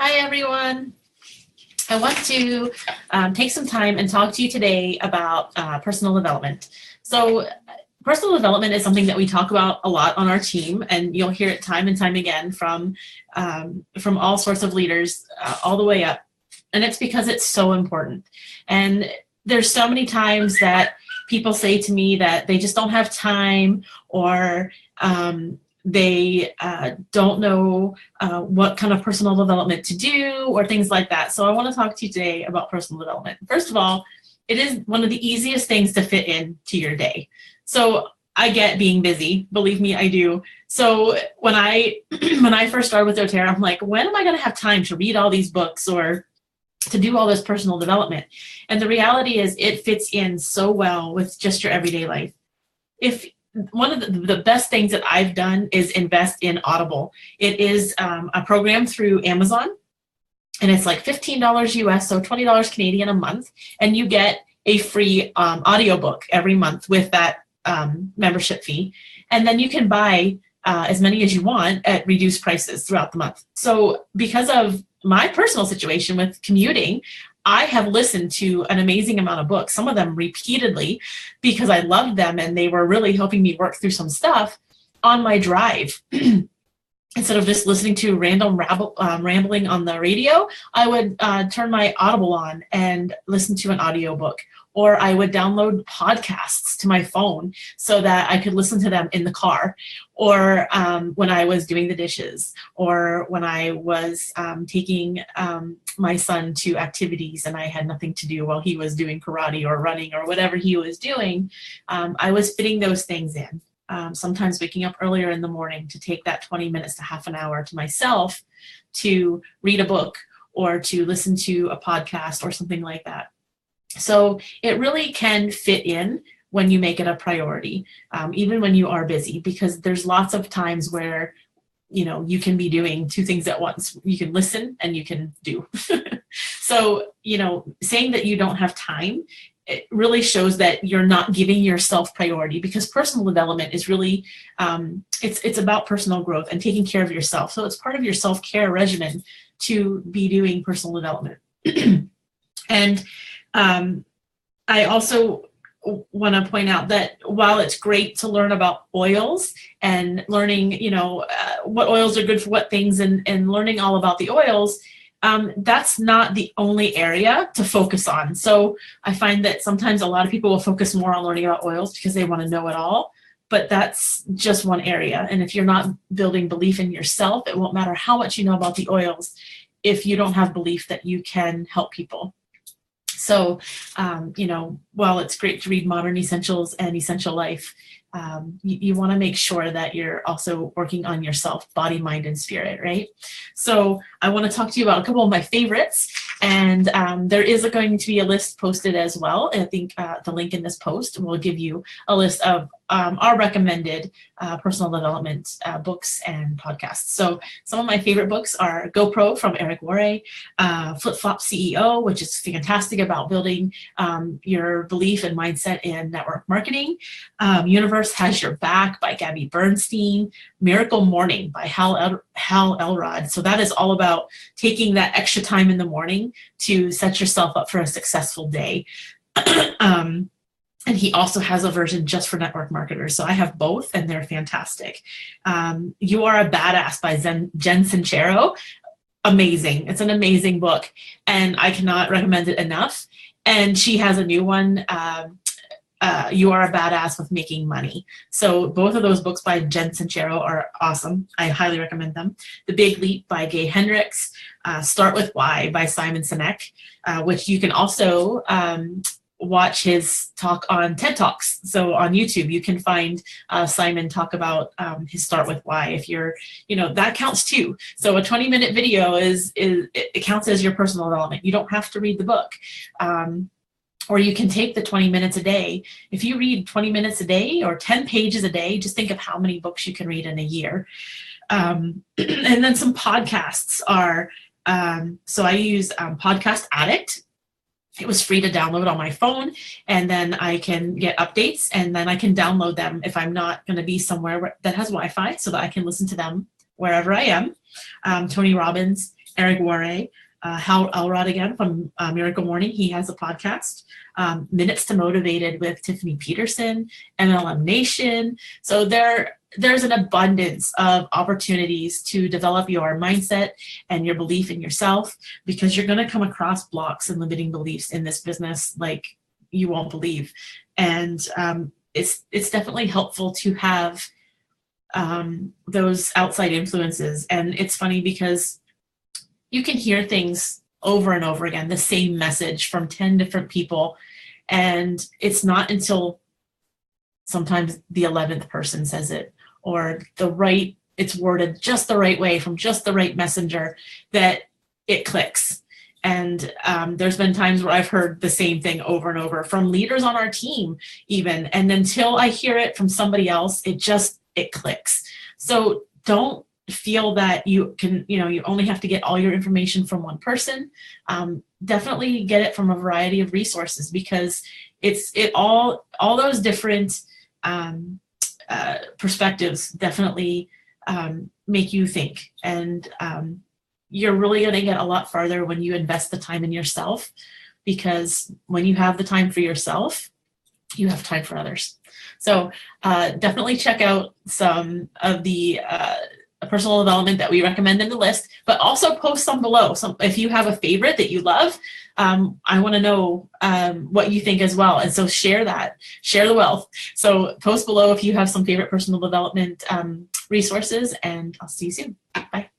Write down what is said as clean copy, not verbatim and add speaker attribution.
Speaker 1: Hi, everyone. I want to take some time and talk to you today about personal development. So, personal development is something that we talk about a lot on our team, and you'll hear it time and time again from all sorts of leaders all the way up. And it's because it's so important. And there's so many times that people say to me that they just don't have time, or they don't know what kind of personal development to do, or things like that. So I want to talk to you today about personal development. First of all, it is one of the easiest things to fit into your day. So I get being busy, believe me, I do. So when I when I first started with doTERRA, I'm like, when am I going to have time to read all these books or to do all this personal development? And the reality is it fits in so well with just your everyday life. If one of the best things that I've done is invest in Audible. It is a program through Amazon, and it's like $15 US, so $20 Canadian a month, and you get a free audiobook every month with that membership fee. And then you can buy as many as you want at reduced prices throughout the month. So because of my personal situation with commuting, I have listened to an amazing amount of books, some of them repeatedly, because I loved them and they were really helping me work through some stuff on my drive. Instead of just listening to random rambling on the radio, I would turn my Audible on and listen to an audiobook. Or I would download podcasts to my phone so that I could listen to them in the car, or when I was doing the dishes, or when I was taking my son to activities and I had nothing to do while he was doing karate or running or whatever he was doing. I was fitting those things in. Sometimes waking up earlier in the morning to take that 20 minutes to half an hour to myself to read a book or to listen to a podcast or something like that. So it really can fit in when you make it a priority, even when you are busy, because there's lots of times where, you can be doing two things at once. You can listen and you can do. So, saying that you don't have time, it really shows that you're not giving yourself priority, because personal development is really, it's about personal growth and taking care of yourself. So it's part of your self-care regimen to be doing personal development. And I also want to point out that while it's great to learn about oils and learning, what oils are good for what things, and learning all about the oils, that's not the only area to focus on. So I find that sometimes a lot of people will focus more on learning about oils because they want to know it all, but that's just one area. And if you're not building belief in yourself, it won't matter how much you know about the oils if you don't have belief that you can help people. So, while it's great to read Modern Essentials and Essential Life, you want to make sure that you're also working on yourself, body, mind, and spirit, right? So I want to talk to you about a couple of my favorites, and there is going to be a list posted as well. I think the link in this post will give you a list of our recommended personal development books and podcasts. So some of my favorite books are GoPro from Eric Worre, Flip Flop CEO, which is fantastic about building your belief and mindset in network marketing, Universe Has Your Back by Gabby Bernstein, Miracle Morning by Hal Elrod. So that is all about taking that extra time in the morning to set yourself up for a successful day. And he also has a version just for network marketers. So I have both, and they're fantastic. You Are a Badass by Jen Sincero. Amazing. It's an amazing book, and I cannot recommend it enough. And she has a new one, You Are a Badass with Making Money. So both of those books by Jen Sincero are awesome. I highly recommend them. The Big Leap by Gay Hendricks, Start With Why by Simon Sinek, which you can also watch his talk on TED Talks. So on YouTube, you can find Simon talk about his Start With Why. If you're, that counts too. So a 20-minute video it counts as your personal development. You don't have to read the book. Or you can take the 20 minutes a day. If you read 20 minutes a day or 10 pages a day, just think of how many books you can read in a year. And then some podcasts are, so I use Podcast Addict. It was free to download on my phone, and then I can get updates, and then I can download them if I'm not going to be somewhere that has Wi-Fi, so that I can listen to them wherever I am. Tony Robbins Eric Warre, Hal Elrod again from Miracle Morning. He has a podcast, Minutes to Motivated with Tiffany Peterson, MLM Nation. So there's an abundance of opportunities to develop your mindset and your belief in yourself, because you're going to come across blocks and limiting beliefs in this business like you won't believe. And it's definitely helpful to have those outside influences. And it's funny because you can hear things over and over again, the same message from 10 different people. And it's not until sometimes the 11th person says it, or it's worded just the right way from just the right messenger, that it clicks. And there's been times where I've heard the same thing over and over from leaders on our team even. And until I hear it from somebody else, it clicks. So don't feel that you only have to get all your information from one person. Definitely get it from a variety of resources, because all those different perspectives definitely make you think. And you're really going to get a lot farther when you invest the time in yourself, because when you have the time for yourself, you have time for others. So definitely check out some of the personal development that we recommend in the list, but also post some below. So if you have a favorite that you love, I want to know what you think as well. And so share the wealth. So post below if you have some favorite personal development resources, and I'll see you soon. Bye.